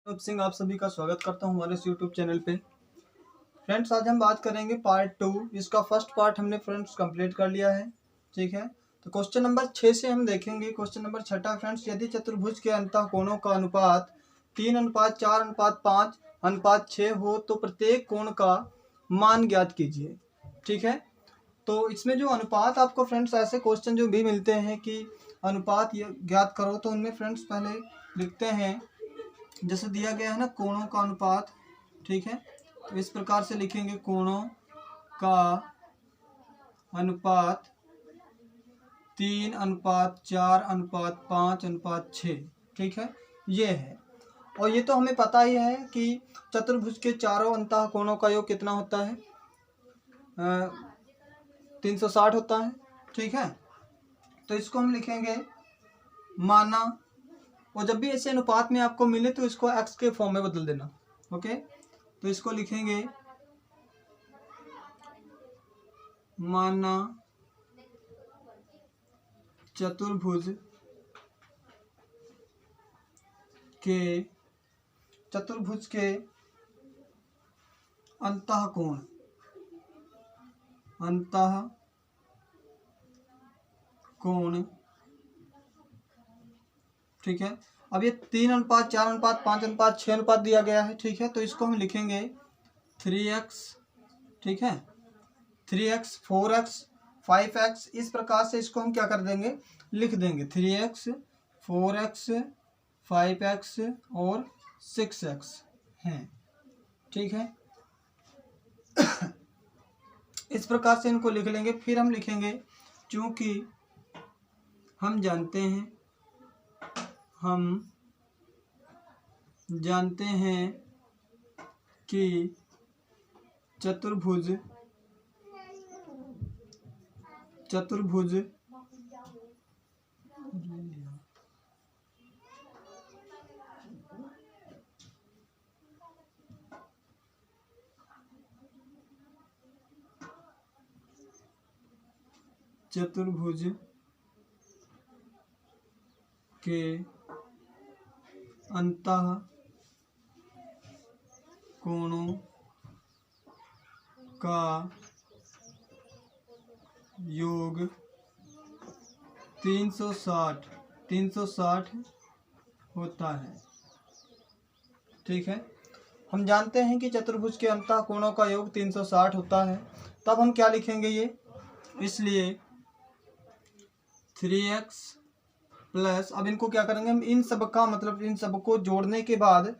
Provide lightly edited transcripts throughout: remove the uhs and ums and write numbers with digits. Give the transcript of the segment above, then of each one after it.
सिंह आप सभी का स्वागत करता हूं हमारे इस यूट्यूब चैनल पे। फ्रेंड्स, आज हम बात करेंगे पार्ट 2। इसका फर्स्ट पार्ट हमने फ्रेंड्स कंप्लीट कर लिया है। ठीक है, तो क्वेश्चन नंबर 6 से हम देखेंगे। क्वेश्चन नंबर 6 फ्रेंड्स, यदि चतुर्भुज के अंतः कोणों का अनुपात 3:4:5:6 हो तो प्रत्येक कोण का मान ज्ञात कीजिए। ठीक है, तो इसमें जो अनुपात आपको फ्रेंड्स ऐसे क्वेश्चन जो भी मिलते हैं कि अनुपात ज्ञात करो, तो उनमें फ्रेंड्स पहले लिखते हैं जैसे दिया गया है ना, कोणों का अनुपात। ठीक है, तो इस प्रकार से लिखेंगे कोणों का अनुपात 3:4:5:6। ठीक है, ये है। और ये तो हमें पता ही है कि चतुर्भुज के चारों अंतः कोणों का योग कितना होता है, 360 होता है। ठीक है, तो इसको हम लिखेंगे माना, और जब भी ऐसे अनुपात में आपको मिले तो इसको x के फॉर्म में बदल देना। ओके, तो इसको लिखेंगे माना चतुर्भुज के अंतः कोण। ठीक है, अब ये 3:4:5:6 दिया गया है। ठीक है, तो इसको हम लिखेंगे 3x। ठीक है, 3x 4x 5x, इस प्रकार से इसको हम क्या कर देंगे, लिख देंगे 3x 4x 5x और 6x हैं। ठीक है, इस प्रकार से इनको लिख लेंगे। फिर हम लिखेंगे चूंकि हम जानते हैं कि चतुर्भुज के अंतः कोणों का योग 360 होता है। ठीक है, हम जानते हैं कि चतुर्भुज के अंतः कोणों का योग 360 होता है। तब हम क्या लिखेंगे ये, इसलिए 3x प्लस, अब इनको क्या करेंगे हम, इन सब का मतलब इन सब को जोड़ने के बाद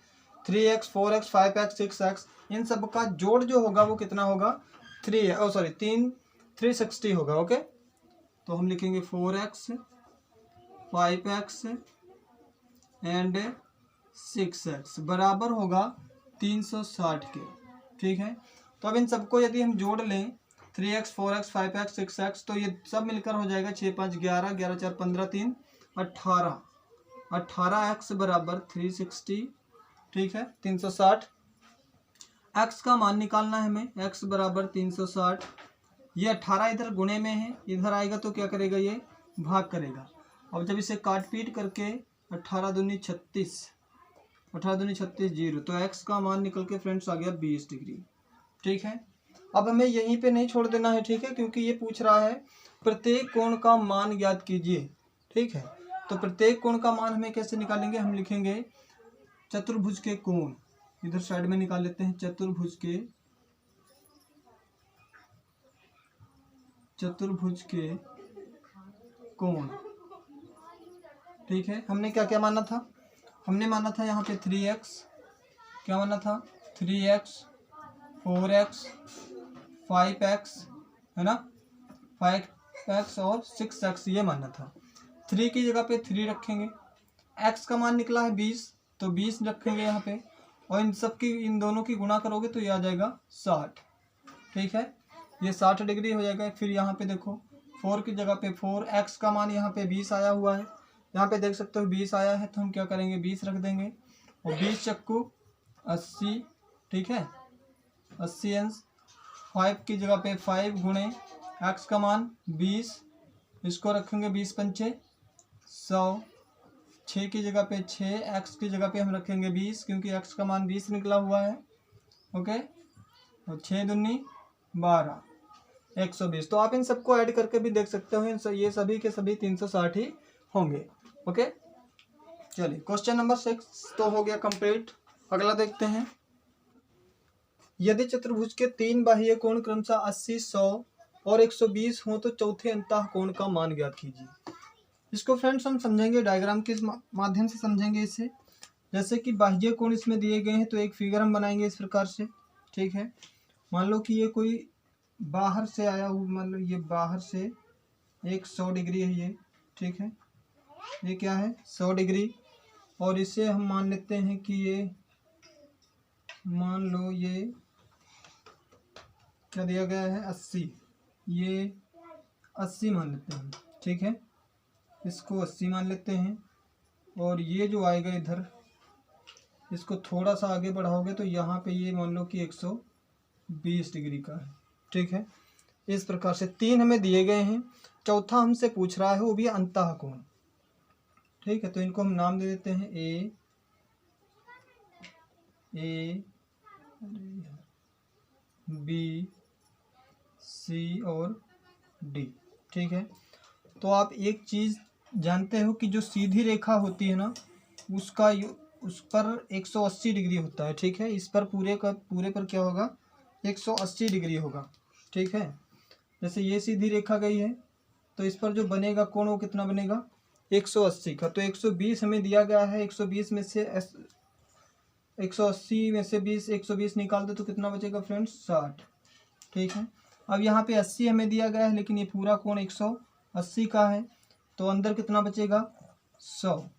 3x 4x 5x 6x, इन सब का जोड़ जो होगा वो कितना होगा, 360 होगा। ओके, तो हम लिखेंगे 4x 5x एंड 6x बराबर होगा 360 के। ठीक है, तो अब इन सबको यदि हम जोड़ लें 3x 4x 5x 6x, तो ये सब मिलकर हो जाएगा 6 5 11 11 4 15 3 18x बराबर 360। ठीक है, 360 x का मान निकालना है हमें, x बराबर 360। ये 18 इधर गुणे में है, इधर आएगा तो क्या करेगा, ये भाग करेगा। अब जब इसे काट पीट करके 18 दूनी 36 0, तो x का मान निकल के फ्रेंड्स आ गया 20 डिग्री। ठीक है, अब हमें यहीं पे नहीं छोड़ देना है। ठीक है, क्योंकि ये पूछ रहा है प्रत्येक कोण का मान ज्ञात कीजिए। ठीक है, तो प्रत्येक कोण का मान हमें कैसे निकालेंगे, हम लिखेंगे चतुर्भुज के कोण, इधर साइड में निकाल लेते हैं, चतुर्भुज के कोण। ठीक है, हमने क्या क्या माना था, हमने माना था यहाँ पे 3x, क्या माना था 3x 4x 5x, है ना, 5x और 6x ये माना था। 3 की जगह पे 3 रखेंगे, x का मान निकला है 20, तो 20 रखेंगे यहाँ पे, और इन दोनों की गुणा करोगे तो ये आ जाएगा 60। ठीक है, ये 60 डिग्री हो जाएगा। फिर यहाँ पे देखो 4 की जगह पे 4, x का मान यहाँ पे 20 आया हुआ है, यहाँ पे देख सकते हो 20 आया है, तो हम क्या करेंगे 20 रख देंगे, और 20 चक्कू 80। ठीक है, 80 अंश, 5 की जगह पे 5 गुणे x का मान 20, इसको रखेंगे 20 पंचे 100, 6 की जगह पे 6, x की जगह पे हम रखेंगे 20 क्योंकि x का मान 20 निकला हुआ है। ओके, तो 6 दूनी 12, 120। तो आप इन सबको ऐड करके भी देख सकते हो, ये सभी के सभी 360 ही होंगे। ओके, चलिए क्वेश्चन नंबर 6 तो हो गया कंप्लीट। अगला देखते हैं। यदि चतुर्भुज के 3 बाह्य कोण क्रमशः 80, 100 और 120 हो तो चौथे अंतः कोण का मान ज्ञात कीजिए। इसको फ्रेंड्स हम समझेंगे डायग्राम के माध्यम से समझेंगे इसे। जैसे कि बाह्य कोण इसमें दिए गए हैं तो एक फिगर हम बनाएंगे इस प्रकार से। ठीक है, मान लो कि ये कोई बाहर से आया हुआ, मान लो ये बाहर से एक 100 डिग्री है ये। ठीक है, ये क्या है 100 डिग्री, और इसे हम मान लेते हैं कि ये, मान लो ये क्या दिया गया है 80, ये 80 मान लेते हैं। ठीक है, इसको 80 मान लेते हैं, और ये जो आएगा इधर, इसको थोड़ा सा आगे बढ़ाओगे तो यहाँ पे ये मान लो कि 120 डिग्री का है। ठीक है, इस प्रकार से 3 हमें दिए गए हैं, चौथा हमसे पूछ रहा है वो भी अंतः कोण। ठीक है, तो इनको हम नाम दे देते हैं ए बी सी और डी। ठीक है, तो आप एक चीज़ जानते हो कि जो सीधी रेखा होती है ना, उस पर 180 डिग्री होता है। ठीक है, इस पर पूरे पर क्या होगा 180 डिग्री होगा। ठीक है, जैसे ये सीधी रेखा गई है तो इस पर जो बनेगा कोण वो कितना बनेगा 180 का। तो 120 हमें दिया गया है, 120 में से 180 में से 120 निकाल दो तो कितना बचेगा फ्रेंड्स 60। ठीक है, अब यहाँ पे 80 हमें दिया गया है, लेकिन ये पूरा कोण 180 का है, तो अंदर कितना बचेगा 100।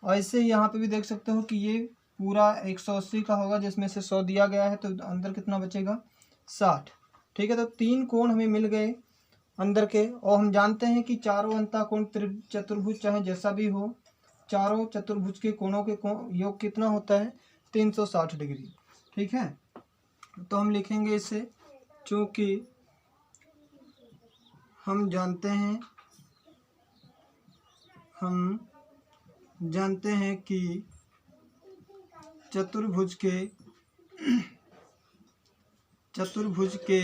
ऐसे ही यहाँ पे भी देख सकते हो कि ये पूरा 180 का होगा, जिसमें से 100 दिया गया है, तो अंदर कितना बचेगा 60। ठीक है, तो 3 कोण हमें मिल गए अंदर के, और हम जानते हैं कि चारों अंतः कोण चतुर्भुज चाहे जैसा भी हो, चारों चतुर्भुज के कोणों के योग कितना होता है 360 डिग्री। ठीक है, तो हम लिखेंगे इसे, चूँकि हम जानते हैं कि चतुर्भुज के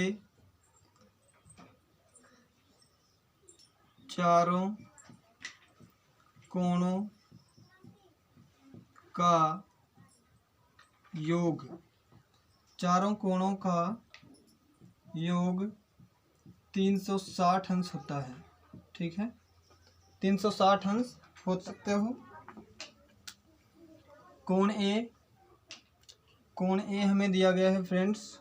चारों कोणों का योग, चारों कोणों का योग 360 अंश होता है। ठीक है, 360 अंश हो सकते हो। कोण ए हमें दिया गया है फ्रेंड्स,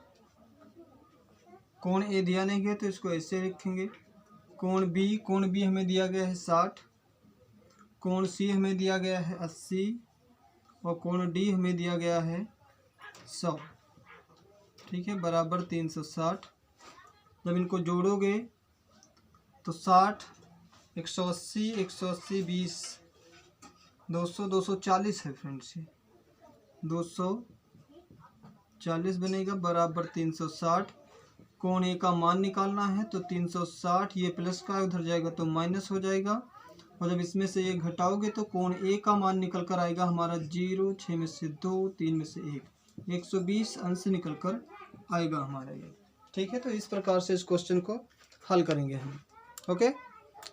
कोण ए दिया नहीं गया तो इसको ऐसे लिखेंगे। कोण बी हमें दिया गया है 60, कोण सी हमें दिया गया है 80, और कोण डी हमें दिया गया है 100। ठीक है, बराबर 360। जब इनको जोड़ोगे तो 60, 180, 180, 20, 200, 240 है फ्रेंड्स, ये 240 बनेगा, बराबर 360। कोण ए का मान निकालना है तो 360, ये प्लस का उधर जाएगा तो माइनस हो जाएगा, और जब इसमें से ये घटाओगे तो कोण ए का मान निकल कर आएगा हमारा 0, 6 में से 2, 3 में से 1, 120 अंश निकल कर आएगा हमारा ये। ठीक है, तो इस प्रकार से इस क्वेश्चन को हल करेंगे हम। ओके,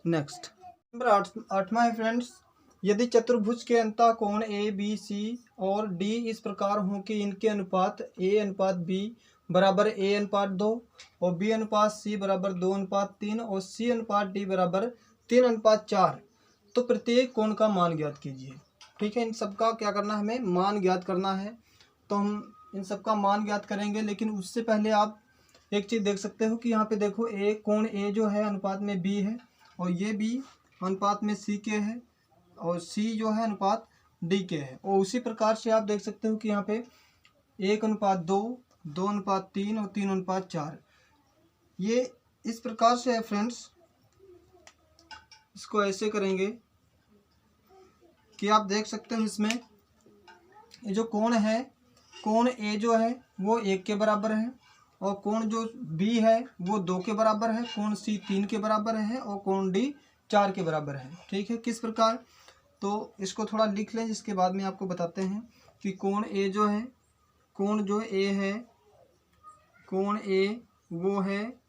नेक्स्ट नंबर 8वां है फ्रेंड्स। यदि चतुर्भुज के अंतः कोण ए बी सी और डी इस प्रकार हों कि इनके अनुपात ए अनुपात बी बराबर ए अनुपात 2 और बी अनुपात सी बराबर 2 अनुपात 3 और सी अनुपात डी बराबर 3 अनुपात 4, तो प्रत्येक कोण का मान ज्ञात कीजिए। ठीक है, इन सबका क्या करना है, हमें मान ज्ञात करना है। तो हम इन सबका मान ज्ञात करेंगे, लेकिन उससे पहले आप एक चीज़ देख सकते हो कि यहाँ पे देखो ए कोण ए जो है अनुपात में बी है, और ये बी अनुपात में सी के है, और सी जो है अनुपात डी के है। और उसी प्रकार से आप देख सकते हो कि यहाँ पे 1 अनुपात 2, 2 अनुपात 3 और 3 अनुपात 4, ये इस प्रकार से है फ्रेंड्स। इसको ऐसे करेंगे कि आप देख सकते हो इसमें ये जो कोण है, कोण ए जो है वो 1 के बराबर है, और कोण जो बी है वो 2 के बराबर है, कोण सी 3 के बराबर है, और कोण डी 4 के बराबर है। ठीक है, किस प्रकार, तो इसको थोड़ा लिख लें, जिसके बाद में आपको बताते हैं कि कोण ए जो है, कोण जो ए है, कोण ए वो है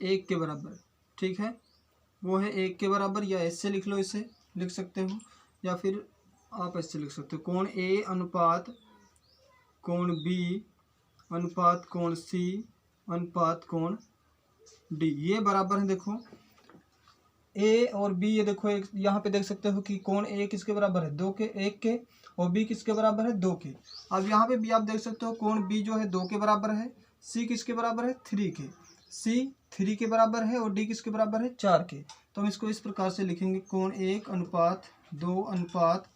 1 के बराबर। ठीक है, वो है 1 के बराबर, या ऐसे लिख लो, इसे लिख सकते हो, या फिर आप ऐसे लिख सकते हो, कोण ए अनुपात कोण बी अनुपात कोण सी अनुपात कोण डी, ये बराबर है। देखो ए और बी, ये देखो एक यहाँ पे देख सकते हो कि कोण ए किसके बराबर है, 2 के, 1 के, और बी किसके बराबर है, 2 के। अब यहाँ पे भी आप देख सकते हो कोण बी जो है 2 के बराबर है, सी किसके बराबर है, 3 के, सी 3 के बराबर है, और डी किसके बराबर है, 4 के। तो हम इसको इस प्रकार से लिखेंगे, कोण 1 अनुपात 2 अनुपात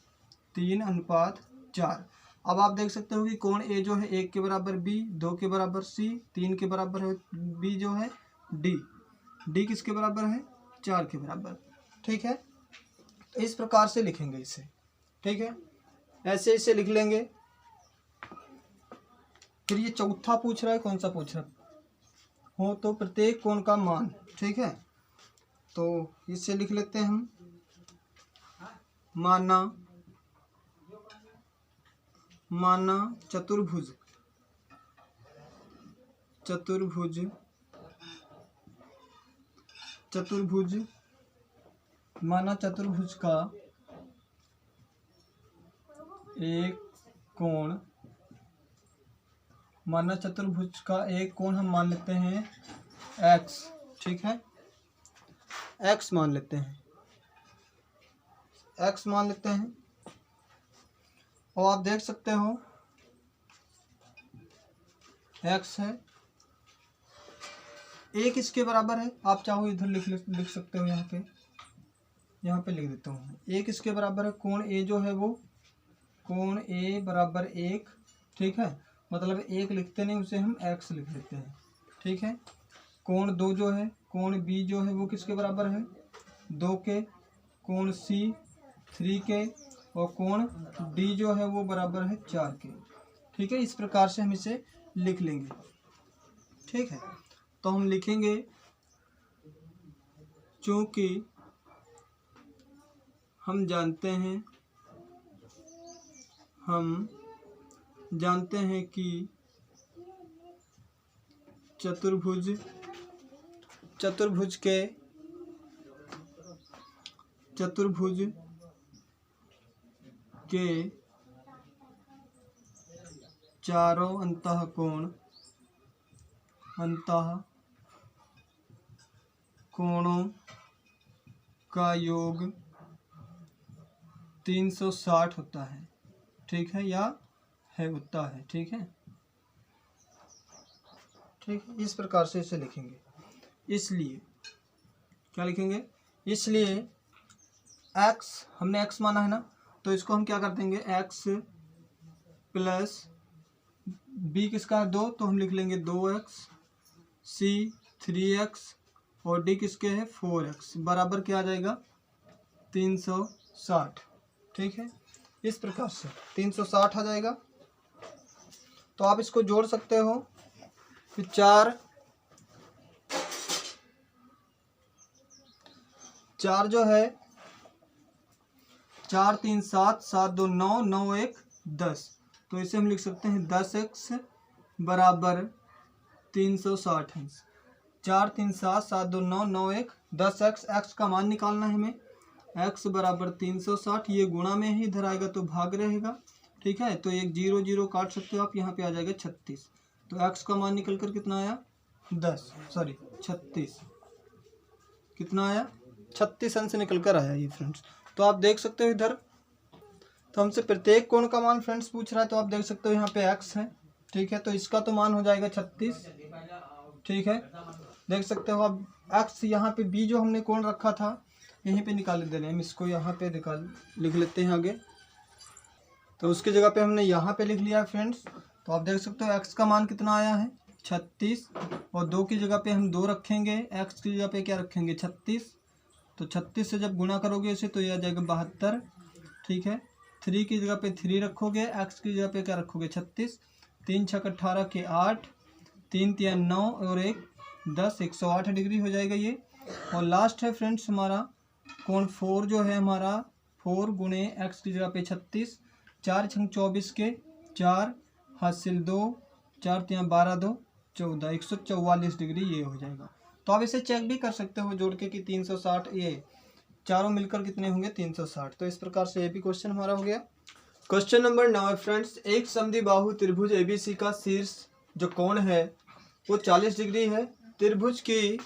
3 अनुपात 4। अब आप देख सकते हो कि कोण ए जो है 1 के बराबर, बी 2 के बराबर, सी 3 के बराबर है, बी जो है डी किसके बराबर है, 4 के बराबर। ठीक है, तो इस प्रकार से लिखेंगे इसे। ठीक है, ऐसे इसे लिख लेंगे। फिर ये चौथा पूछ रहा है, कौन सा पूछ रहा हो, तो प्रत्येक कोण का मान। ठीक है, तो इसे लिख लेते हैं हम, माना चतुर्भुज माना चतुर्भुज का एक कोण, माना चतुर्भुज का एक कोण हम मान लेते हैं x। ठीक है, x मान लेते हैं, x मान लेते हैं। और आप देख सकते हो x है, a किसके बराबर है, आप चाहो इधर लिख सकते हो, यहाँ पे लिख देता हूँ। a किसके बराबर है, कोण a जो है वो, कोण a बराबर 1। ठीक है, मतलब 1 लिखते नहीं, उसे हम x लिख लेते हैं। ठीक है, कोण 2 जो है, कोण b जो है वो किसके बराबर है, 2 के, कोण c 3 के, और कोण d जो है वो बराबर है 4 के। ठीक है, इस प्रकार से हम इसे लिख लेंगे। ठीक है, तो हम लिखेंगे, चूंकि हम जानते हैं कि चतुर्भुज के चारों कोणों का योग 360 होता है। ठीक है, या है होता है। ठीक है, इस प्रकार से इसे लिखेंगे। इसलिए क्या लिखेंगे, इसलिए x, हमने x माना है ना, तो इसको हम क्या कर देंगे, x प्लस b किसका है 2, तो हम लिख लेंगे 2x, c 3x, और d किसके है 4x, बराबर क्या आ जाएगा 360। ठीक है, इस प्रकार से 360 आ जाएगा। तो आप इसको जोड़ सकते हो, फिर 4 जो है 4 3 7 7 2 9 9 1 10, तो इसे हम लिख सकते हैं 10x बराबर 360 है। 4 3 7 7 2 9 9 1 10x, x का मान निकालना है हमें, x बराबर 360, ये गुणा में ही इधर आएगा तो भाग रहेगा। ठीक है, तो एक 0 0 काट सकते हो आप, यहाँ पे आ जाएगा 36। तो x का मान निकल कर कितना आया 36, कितना आया 36 अंश निकल कर आया ये फ्रेंड्स। तो आप देख सकते हो इधर, तो हमसे प्रत्येक कोण का मान फ्रेंड्स पूछ रहा है, तो आप देख सकते हो यहाँ पे x है। ठीक है, तो इसका तो मान हो जाएगा 36। ठीक है, देख सकते हो अब x, यहाँ पे b जो हमने कोण रखा था यहीं पे निकाल दे रहे हैं हम, इसको यहाँ पे लिख लेते हैं आगे, तो उसकी जगह पे हमने यहाँ पे लिख लिया है फ्रेंड्स। तो आप देख सकते हो x का मान कितना आया है 36, और 2 की जगह पे हम 2 रखेंगे, x की जगह पे क्या रखेंगे 36, तो 36 से जब गुणा करोगे इसे तो ये आ जाएगा 72। ठीक है, 3 की जगह पे 3 रखोगे, x की जगह पे क्या रखोगे 36, 3 6 18 के 8, 3 3 9 और 1 10, 108 डिग्री हो जाएगा ये। और लास्ट है फ्रेंड्स हमारा कोण 4 जो है हमारा 4 गुणे x की जगह पे 36, 4 छंग 24 के 4 हासिल 2, 4 3 12 2 14, 144 डिग्री ये हो जाएगा। तो आप इसे चेक भी कर सकते हो जोड़ के कि 360 ये चारों मिलकर कितने होंगे 360। तो इस प्रकार से ये भी क्वेश्चन हमारा हो गया। क्वेश्चन नंबर 9 फ्रेंड्स, एक समद्विबाहु त्रिभुज एबीसी का शीर्ष जो कोण है वो 40 डिग्री है। त्रिभुज की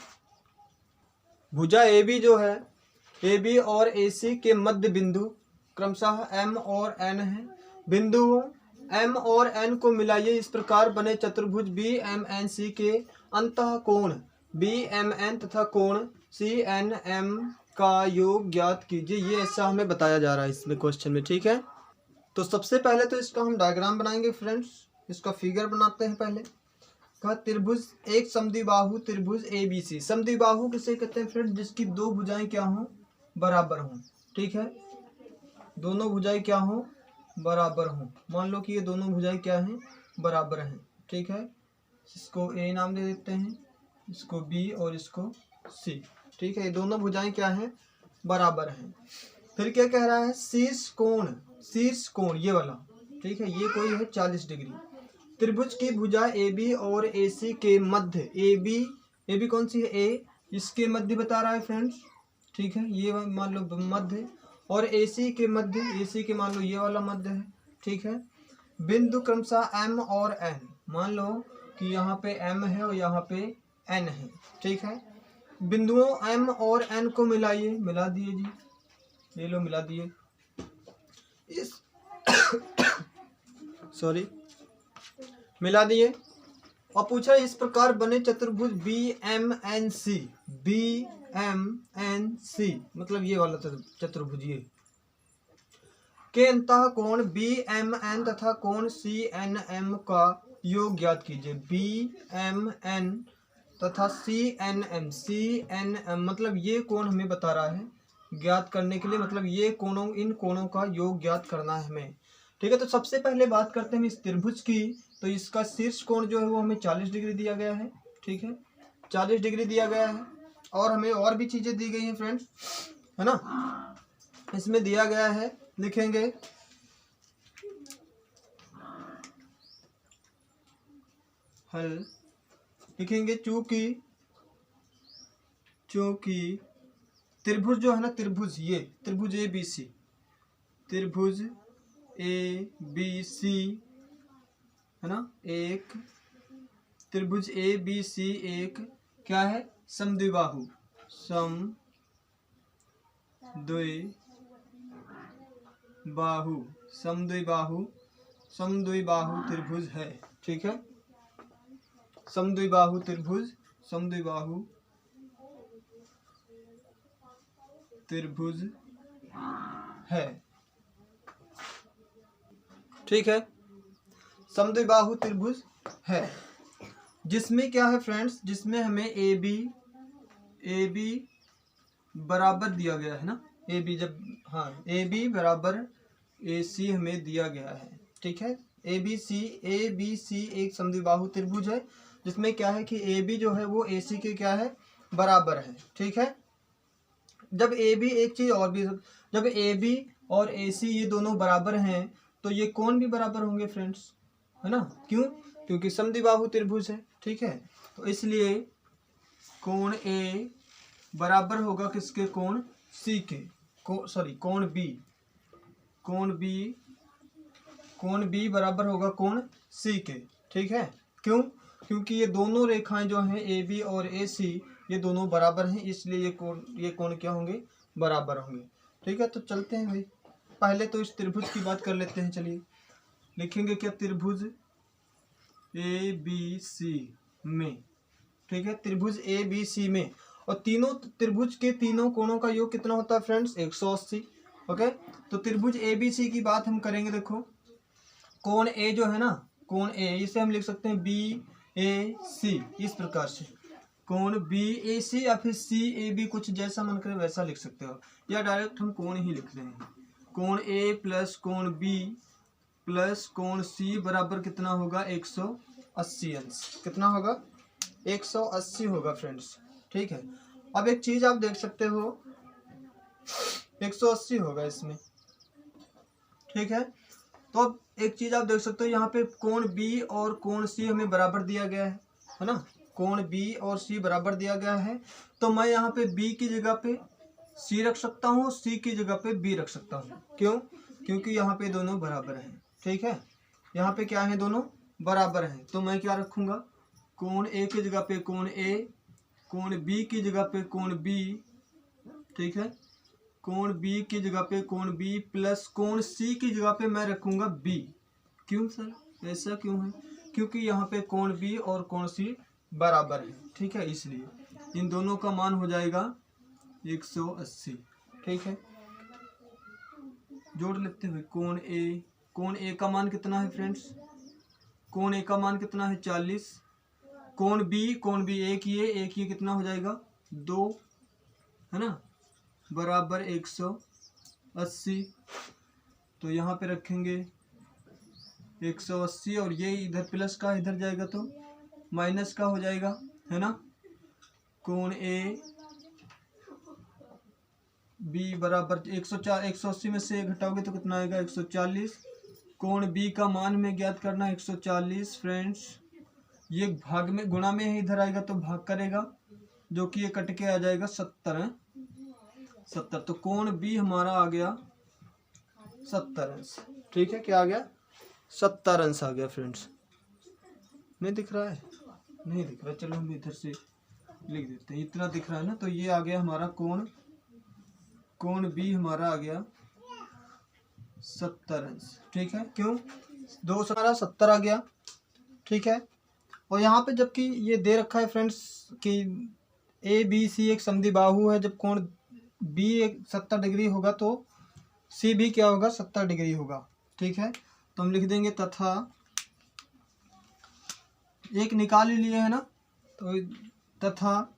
भुजा ए बी जो है ए बी और ए सी के मध्य बिंदु क्रमशः एम और एन है। बिंदुओं एम और एन को मिलाइए, इस प्रकार बने चतुर्भुज बी एम एन सी के अंतः कोण बी एम एन तथा कोण सी एन एम का योग ज्ञात कीजिए। ये ऐसा हमें बताया जा रहा है इसमें क्वेश्चन में, ठीक है। तो सबसे पहले तो इसका हम डायग्राम बनाएंगे फ्रेंड्स, इसका फिगर बनाते हैं। पहले कहा त्रिभुज एक समद्विबाहु त्रिभुज ए बी सी। समद्विबाहु किसे कहते हैं फ्रेंड्स, जिसकी दो भुजाएं क्या हों बराबर हों, ठीक है। दोनों भुजाएं क्या हों बराबर हों। मान लो कि ये दोनों भुजाएं क्या हैं बराबर हैं, ठीक है। इसको ए नाम दे देते हैं, इसको बी और इसको सी, ठीक है। ये दोनों भुजाएं क्या हैं बराबर हैं। फिर क्या कह रहा है, शीर्ष कोण ये वाला, ठीक है, ये कोई है 40 डिग्री। त्रिभुज की भुजा ए बी और ए सी के मध्य, ए बी कौन सी है ए, इसके मध्य बता रहा है फ्रेंड्स, ठीक है। ये मान लो मध्य और ए सी के मध्य, ए सी के मान लो ये वाला मध्य है, ठीक है। बिंदु क्रमशः एम और एन, मान लो कि यहाँ पे एम है और यहाँ पे एन है, ठीक है। बिंदुओं एम और एन को मिलाइए, मिला दिए जी, ये लो मिला दिए। इस सॉरी मिला दिए और पूछा इस प्रकार बने चतुर्भुज B M N C, B M N C मतलब ये वाला चतुर्भुज ये के अंतः कोण बी एम एन तथा कोण सी एन एम का योग ज्ञात कीजिए। बी एम एन तथा सी एन एम मतलब ये कोण हमें बता रहा है ज्ञात करने के लिए, मतलब ये कोणों इन कोणों का योग ज्ञात करना है हमें, ठीक है। तो सबसे पहले बात करते हैं इस त्रिभुज की। तो इसका शीर्ष कोण जो है वो हमें 40 डिग्री दिया गया है, ठीक है, 40 डिग्री दिया गया है। और हमें और भी चीजें दी गई हैं फ्रेंड्स, है ना। इसमें दिया गया है, लिखेंगे हल, लिखेंगे चूंकि त्रिभुज जो है ना, त्रिभुज ये त्रिभुज ए बी सी, त्रिभुज ए बी सी है ना, एक त्रिभुज ए बी सी एक क्या है समद्विबाहु समद्विबाहु त्रिभुज है, ठीक है। समद्विबाहु त्रिभुज है, ठीक है। समद्विबाहु त्रिभुज है जिसमें क्या है फ्रेंड्स, जिसमें हमें ए बी बराबर दिया गया है ना, ए बी जब हाँ ए बी बराबर ए सी हमें दिया गया है, ठीक है। ए बी सी एक समद्विबाहु त्रिभुज है जिसमें क्या है कि ए बी जो है वो ए सी के क्या है बराबर है, ठीक है। जब ए बी एक चीज और भी, जब ए बी और ए सी ये दोनों बराबर हैं तो ये कोण भी बराबर होंगे फ्रेंड्स, है ना। क्यों, क्योंकि समद्विबाहु त्रिभुज है, ठीक है। तो इसलिए कोण ए बराबर होगा किसके, कोण सी के, कोण बी बराबर होगा कोण सी के, ठीक है। क्यों, क्योंकि ये दोनों रेखाएं जो हैं ए बी और ए सी ये दोनों बराबर हैं, इसलिए ये कोण क्या होंगे बराबर होंगे, ठीक है। तो चलते हैं भाई, पहले तो इस त्रिभुज की बात कर लेते हैं। चलिए लिखेंगे क्या, त्रिभुज ए बी सी में, ठीक है, त्रिभुज ए बी सी में, और तीनों त्रिभुज के तीनों कोणों का योग कितना होता है फ्रेंड्स 180, ओके। तो त्रिभुज ए बी सी की बात हम करेंगे। देखो कोण ए जो है ना, कोण ए इसे हम लिख सकते हैं बी ए सी, इस प्रकार से कोण बी ए सी या फिर सी ए बी, कुछ जैसा मन करे वैसा लिख सकते हो, या डायरेक्ट हम कोण ही लिख रहे हैं। कोण ए प्लस कोण बी प्लस कोण सी बराबर कितना होगा 180 अंश, कितना होगा 180 होगा फ्रेंड्स, ठीक है। अब एक चीज आप देख सकते हो 180 होगा इसमें, ठीक है। तो अब एक चीज आप देख सकते हो यहाँ पे कोण बी और कोण सी हमें बराबर दिया गया है ना, कोण बी और सी बराबर दिया गया है। तो मैं यहाँ पे बी की जगह पे सी रख सकता हूँ, सी की जगह पे बी रख सकता हूँ। क्यों? क्योंकि यहाँ पे दोनों बराबर हैं, ठीक है। यहाँ पे क्या है, दोनों बराबर हैं। तो मैं क्या रखूंगा, कोण ए की जगह पे कोण ए, कोण बी की जगह पे कोण बी, ठीक है। कोण बी की जगह पे कोण बी प्लस कोण सी की जगह पे मैं रखूंगा बी। क्यों सर, ऐसा क्यों है? क्योंकि यहाँ पे कोण बी और कोण सी बराबर है, ठीक है, इसलिए इन दोनों का मान हो जाएगा 180, ठीक है। जोड़ लेते हुए कोण ए का मान कितना है फ्रेंड्स, कोण ए का मान कितना है 40, कोण बी एक ये कितना हो जाएगा 2, है ना, बराबर 180। तो यहाँ पे रखेंगे 180 और ये इधर प्लस का इधर जाएगा तो माइनस का हो जाएगा, है ना। कोण ए बी बराबर 104, 180 में से घटाओगे तो कितना आएगा 140। कोण बी का मान में ज्ञात करना 140 फ्रेंड्स। ये भाग में गुणा में है, इधर आएगा तो भाग करेगा, जो कि ये कट के आ जाएगा 70 है, 70। तो कोण बी हमारा आ गया 70 अंश, ठीक है। क्या आ गया, 70 अंश आ गया फ्रेंड्स। नहीं दिख रहा है, नहीं दिख रहा, चलो हम इधर से लिख देते हैं, इतना दिख रहा है ना। तो ये आ गया हमारा कोण बी हमारा आ गया 70 अंश, ठीक है। क्यों, 2 हमारा 70 आ गया, ठीक है। और यहाँ पे जबकि ये दे रखा है फ्रेंड्स कि ए बी सी एक समद्विबाहु है, जब कोण बी एक 70 डिग्री होगा तो सी भी क्या होगा 70 डिग्री होगा, ठीक है। तो हम लिख देंगे तथा, एक निकाल ही लिए है ना, तो तथा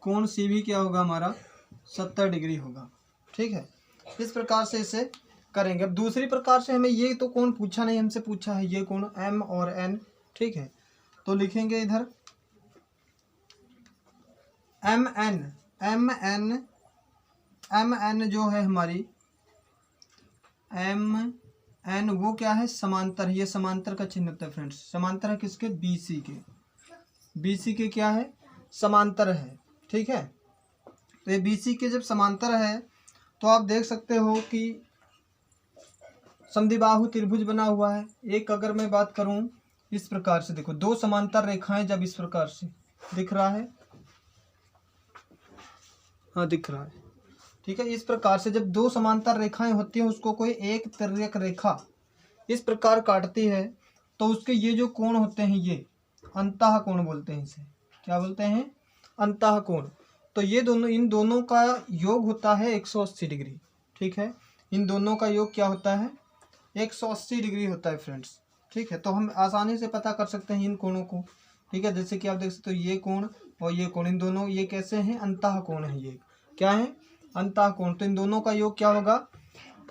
कोण सी भी क्या होगा हमारा 70 डिग्री होगा, ठीक है। इस प्रकार से इसे करेंगे। अब दूसरी प्रकार से हमें ये तो कोण पूछा नहीं, हमसे पूछा है ये कोण एम और एन, ठीक है। तो लिखेंगे इधर एम एन जो है हमारी एम एन वो क्या है, समांतर। ये समांतर का चिन्ह होता है फ्रेंड्स, समांतर है किसके, बी सी के क्या है, समांतर है, ठीक है। तो ये बी सी के जब समांतर है तो आप देख सकते हो कि समद्विबाहु त्रिभुज बना हुआ है। एक अगर मैं बात करूं इस प्रकार से, देखो दो समांतर रेखाएं जब इस प्रकार से दिख रहा है, हाँ दिख रहा है, ठीक है। इस प्रकार से जब दो समांतर रेखाएं होती हैं उसको कोई एक तिर्यक रेखा इस प्रकार काटती है तो उसके ये जो कोण होते हैं ये अंतः कोण बोलते हैं, इसे क्या बोलते हैं, अंतः कोण। तो ये दोनों, इन दोनों का योग होता है 180 डिग्री, ठीक है। इन दोनों का योग क्या होता है 180 डिग्री होता है फ्रेंड्स, ठीक है। तो हम आसानी से पता कर सकते हैं इन कोणों को, ठीक है। जैसे कि आप देख सकते हो ये कोण और ये कोण, इन दोनों ये कैसे हैं, अंतः कोण है, ये क्या है, अंतः कोण। तो इन दोनों का योग क्या होगा,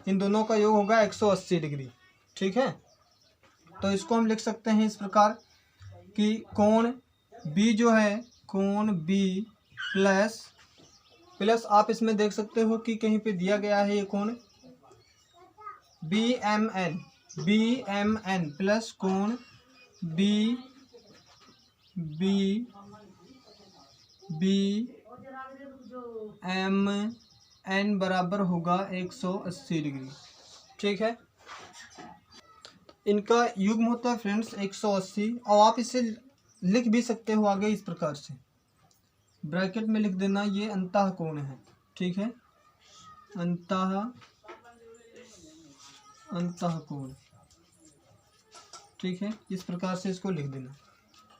इन दोनों का योग होगा 180 डिग्री, ठीक है। तो इसको हम लिख सकते हैं इस प्रकार कि कोण बी जो है, कोण बी प्लस आप इसमें देख सकते हो कि कहीं पे दिया गया है ये कोण बी एम एन प्लस कोण बी एम एन बराबर होगा 180 डिग्री, ठीक है। इनका युग्म होता है फ्रेंड्स 180। और आप इसे लिख भी सकते हो आगे इस प्रकार से, ब्रैकेट में लिख देना ये अंतः कोण है, ठीक है, अंतः कोण, ठीक है। इस प्रकार से इसको लिख देना।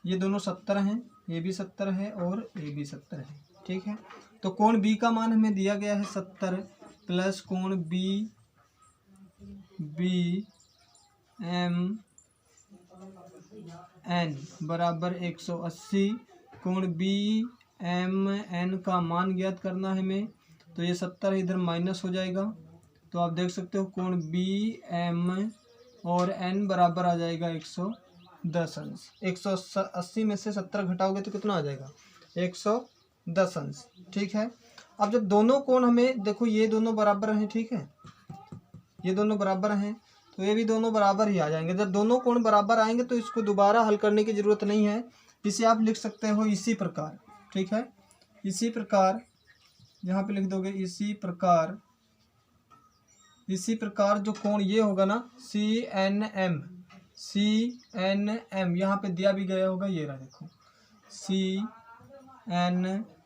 ये दोनों 70 हैं, ये भी 70 है और ये भी 70 है, ठीक है। तो कोण बी का मान हमें दिया गया है 70 प्लस कोण बी एम एन बराबर 180। कोण बी एम एन का मान ज्ञात करना है हमें, तो ये 70 इधर माइनस हो जाएगा। तो आप देख सकते हो कोण बी एम और एन बराबर आ जाएगा 110 अंश। 180 में से 70 घटाओगे तो कितना आ जाएगा 110 अंश, ठीक है। अब जब दोनों कोण हमें देखो ये दोनों बराबर हैं, ठीक है, ये दोनों बराबर हैं तो ये भी दोनों बराबर ही आ जाएंगे। जब दोनों कोण बराबर आएंगे तो इसको दोबारा हल करने की ज़रूरत नहीं है, इसे आप लिख सकते हो इसी प्रकार, ठीक है। इसी प्रकार यहाँ पे लिख दोगे इसी प्रकार जो कोण ये होगा ना CNM, यहाँ पे दिया भी गया होगा, ये रहा देखो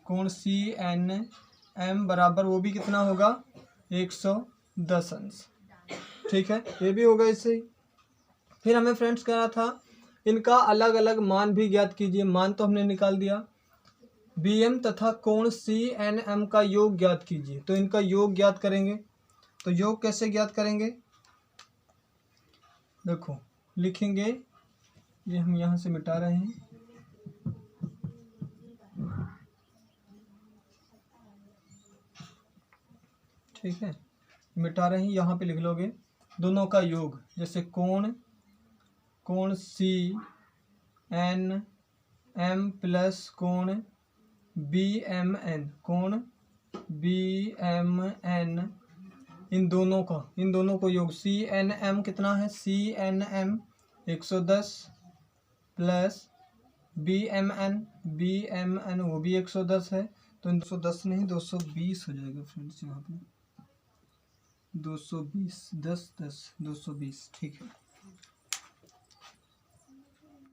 कोण CNM बराबर वो भी कितना होगा 110 अंश, ठीक है, ये भी होगा इससे ही। फिर हमें फ्रेंड्स कहना था इनका अलग अलग मान भी ज्ञात कीजिए। मान तो हमने निकाल दिया, BM तथा कोण CNM का योग ज्ञात कीजिए। तो इनका योग ज्ञात करेंगे, तो योग कैसे ज्ञात करेंगे, देखो लिखेंगे, ये हम यहाँ से मिटा रहे हैं, ठीक है, मिटा रहे हैं, यहाँ पे लिख लोगे दोनों का योग, जैसे कोण CNM प्लस कोण BMN, कोण BMN, इन दोनों को योग CNM कितना है, CNM 110 प्लस BMN वो भी 110 है, तो 110 नहीं 220 हो जाएगा फ्रेंड्स, यहाँ पे 220 10 10 220, ठीक है।